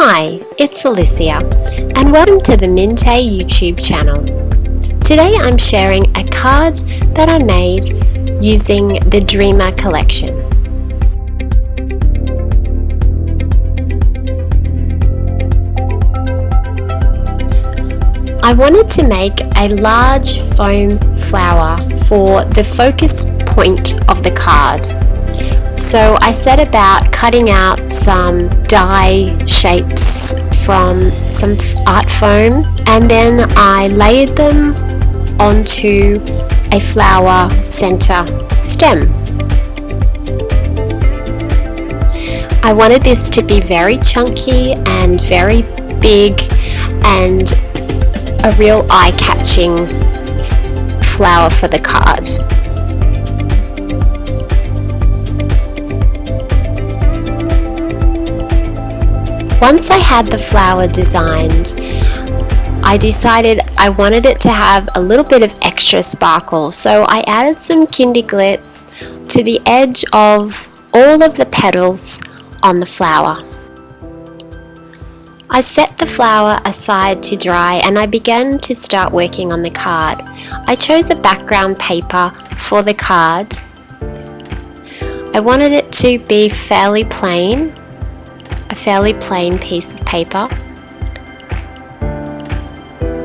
Hi, it's Alicia, and welcome to the Mintay YouTube channel. Today I'm sharing a card that I made using the Dreamer collection. I wanted to make a large foam flower for the focus point of the card. So I set about cutting out some die shapes from some art foam, and then I layered them onto a flower center stem. I wanted this to be very chunky and very big and a real eye-catching flower for the card. Once I had the flower designed, I decided I wanted it to have a little bit of extra sparkle, so I added some Kinder Glitz to the edge of all of the petals on the flower. I set the flower aside to dry and I began to start working on the card. I chose a background paper for the card. I wanted it to be fairly plain, a fairly plain piece of paper,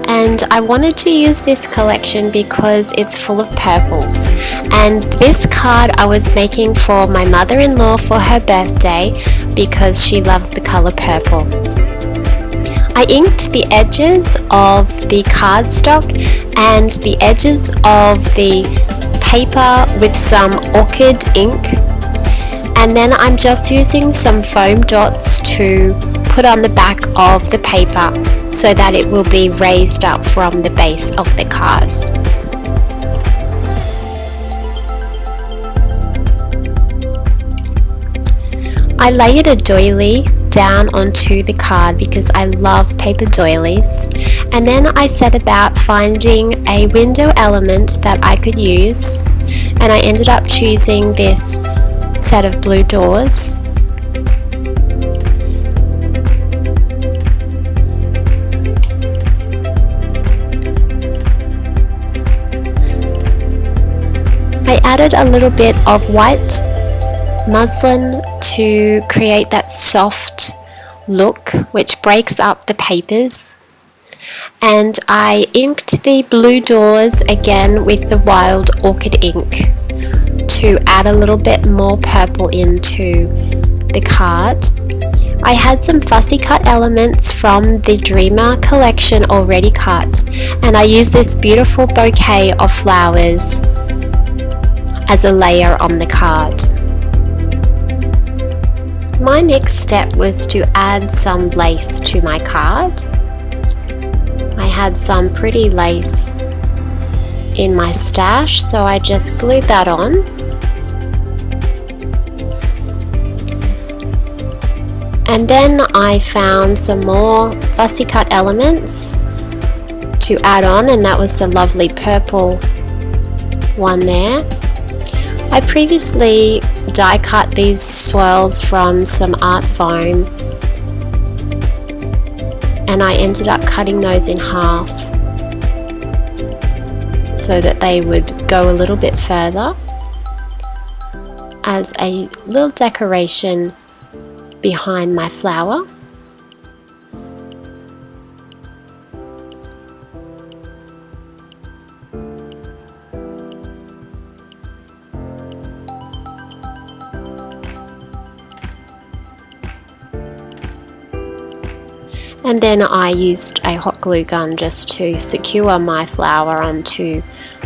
and I wanted to use this collection because it's full of purples, and this card I was making for my mother-in-law for her birthday because she loves the color purple. I inked the edges of the cardstock and the edges of the paper with some orchid ink. And then I'm just using some foam dots to put on the back of the paper so that it will be raised up from the base of the card. I layered a doily down onto the card because I love paper doilies, and then I set about finding a window element that I could use, and I ended up choosing this set of blue doors. I added a little bit of white muslin to create that soft look which breaks up the papers, and I inked the blue doors again with the wild orchid ink to add a little bit more purple into the card. I had some fussy cut elements from the Dreamer collection already cut, and I used this beautiful bouquet of flowers as a layer on the card. My next step was to add some lace to my card. I had some pretty lace in my stash, so I just glued that on. And then I found some more fussy cut elements to add on, and that was the lovely purple one there. I previously die cut these swirls from some art foam, and I ended up cutting those in half so that they would go a little bit further as a little decoration behind my flower. And then I used a hot glue gun just to secure my flower onto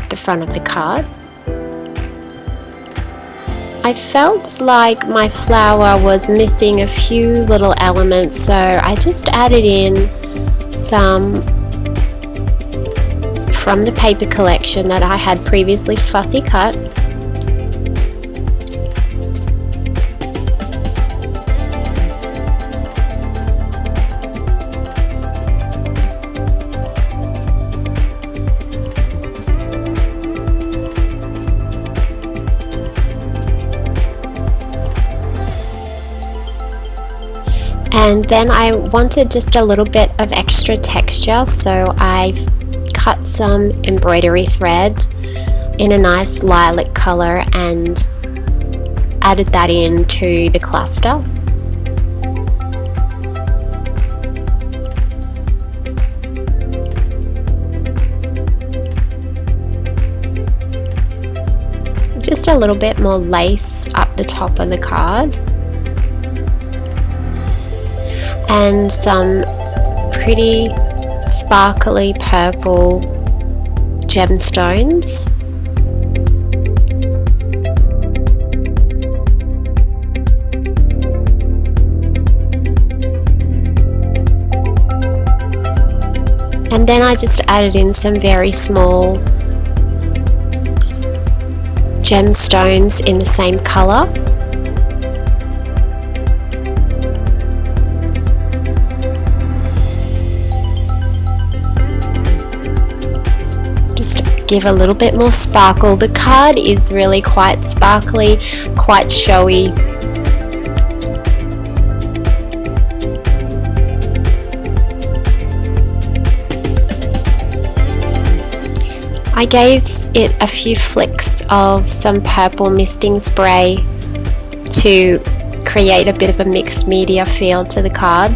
the front of the card. I felt like my flower was missing a few little elements, so I just added in some from the paper collection that I had previously fussy cut. And then I wanted just a little bit of extra texture, so I've cut some embroidery thread in a nice lilac color and added that into the cluster. Just a little bit more lace up the top of the card, and some pretty sparkly purple gemstones. And then I just added in some very small gemstones in the same color. Just give a little bit more sparkle. The card is really quite sparkly, quite showy. I gave it a few flicks of some purple misting spray to create a bit of a mixed media feel to the card.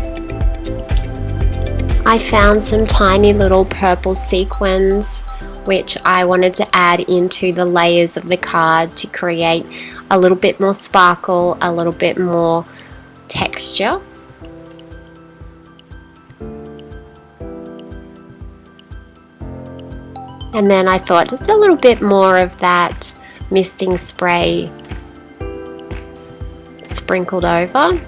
I found some tiny little purple sequins which I wanted to add into the layers of the card to create a little bit more sparkle, a little bit more texture. And then I thought just a little bit more of that misting spray sprinkled over.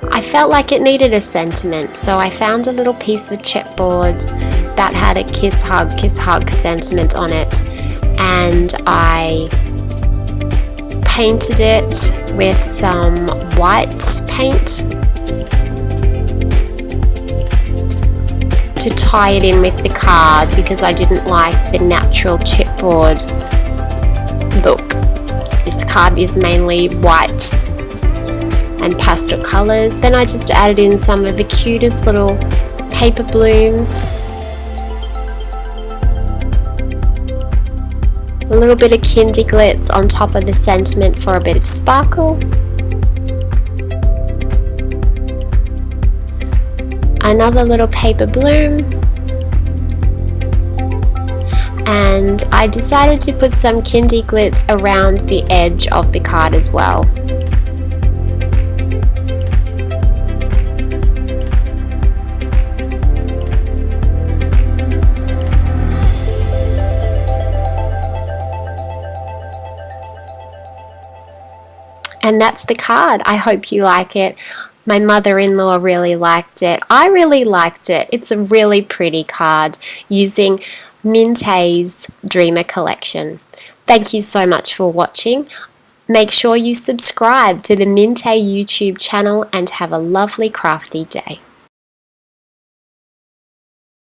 I felt like it needed a sentiment, so I found a little piece of chipboard that had a kiss hug sentiment on it, and I painted it with some white paint to tie it in with the card because I didn't like the natural chipboard look. This card is mainly whites and pastel colors. Then I just added in some of the cutest little paper blooms, a little bit of kindy glitz on top of the sentiment for a bit of sparkle. Another little paper bloom, and I decided to put some kindy glitz around the edge of the card as well. And that's the card. I hope you like it. My mother-in-law really liked it. I really liked it. It's a really pretty card using Mintay's Dreamer collection. Thank you so much for watching. Make sure you subscribe to the Mintay YouTube channel and have a lovely crafty day.